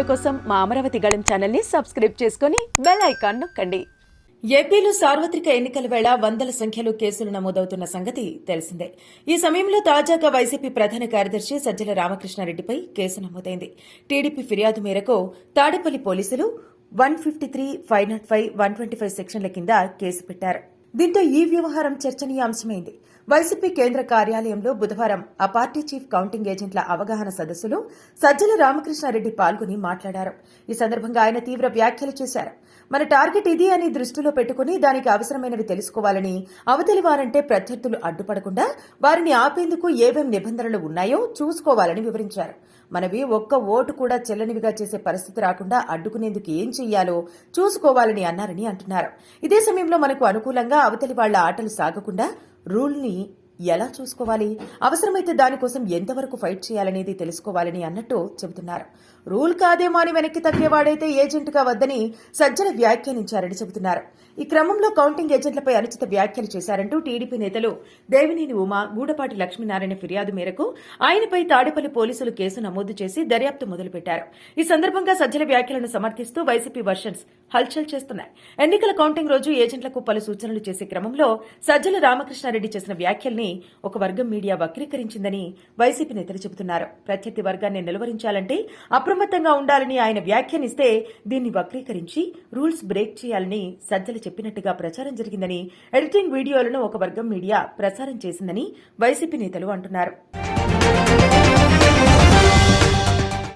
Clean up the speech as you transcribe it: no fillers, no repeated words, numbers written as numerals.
కోసం మా అమరావతి గళం ఛానల్ ని సబ్స్క్రైబ్ చేసుకుని బెల్ ఐకాన్ నొక్కండి. ఏపీలో సార్వత్రిక ఎన్నికల వేళ వందల సంఖ్యలో కేసులు నమోదవుతున్న సంగతి తెలిసిందే. ఈ సమయంలో తాజాగా వైసీపీ ప్రధాన కార్యదర్శి సజ్జల రామకృష్ణారెడ్డిపై కేసు నమోదైంది. టీడీపీ ఫిర్యాదు మేరకు తాడేపల్లి పోలీసులు 153, 505, 125 సెక్షన్ల కింద కేసు పెట్టారు. దీంతో ఈ వ్యవహారం చర్చనీయాంశమైంది. వైసీపీ కేంద్ర కార్యాలయంలో బుధవారం ఆ పార్టీ చీఫ్ కౌంటింగ్ ఏజెంట్ల అవగాహన సదస్సులో సజ్జల రామకృష్ణారెడ్డి పాల్గొని మాట్లాడారు. ఈ సందర్భంగా ఆయన తీవ్ర వ్యాఖ్యలు చేశారు. మన టార్గెట్ ఇది అని దృష్టిలో పెట్టుకుని దానికి అవసరమైనవి తెలుసుకోవాలని, అవతలి వారంటే ప్రత్యర్థులు అడ్డుపడకుండా వారిని ఆపేందుకు ఏవేం నిబంధనలు ఉన్నాయో చూసుకోవాలని వివరించారు. మనవి ఒక్క ఓటు కూడా చెల్లనివిగా చేసే పరిస్థితి రాకుండా అడ్డుకునేందుకు ఏం చెయ్యాలో చూసుకోవాలని అన్నారని అంటున్నారు. ఇదే సమయంలో మనకు అనుకూలంగా అవతలి వాళ్ల ఆటలు సాగకుండా రూల్ని ఎలా చూసుకోవాలి, అవసరమైతే దానికోసం ఎంతవరకు ఫైట్ చేయాలనేది తెలుసుకోవాలని అన్నట్టు చెబుతున్నారు. రూల్ కాదేమో అని వెనక్కి తగ్గేవాడైతే ఏజెంట్గా వద్దని సజ్జల వ్యాఖ్యానించారని చెబుతున్నారు. ఈ క్రమంలో కౌంటింగ్ ఏజెంట్లపై అనుచిత వ్యాఖ్యలు చేశారంటూ టీడీపీ నేతలు దేవినేని ఉమా, గూడపాటి లక్ష్మీనారాయణ ఫిర్యాదు మేరకు ఆయనపై తాడేపల్లి పోలీసులు కేసు నమోదు చేసి దర్యాప్తు మొదలుపెట్టారు. ఈ సందర్భంగా సజ్జల వ్యాఖ్యలను సమర్థిస్తూ వైసీపీ వర్షన్స్ హల్చల్ చేస్తున్నాయి. ఎన్నికల కౌంటింగ్ రోజు ఏజెంట్లకు పలు సూచనలు చేసే క్రమంలో సజ్జల రామకృష్ణారెడ్డి చేసిన వ్యాఖ్యల్ని ఒక వర్గం మీడియా వక్రీకరించిందని వైసీపీ నేతలు చెబుతున్నారు. ప్రత్యర్థి వర్గాన్ని నిలువరించాలంటే అప్రమత్తంగా ఉండాలని ఆయన వ్యాఖ్యానిస్తే దీన్ని వక్రీకరించి రూల్స్ బ్రేక్ చేయాలని సజ్జల చెప్పినట్టుగా ప్రచారం జరిగిందని, ఎడిటింగ్ వీడియోలను ఒక వర్గం మీడియా ప్రసారం చేసిందని వైసీపీ నేతలు అంటున్నారు.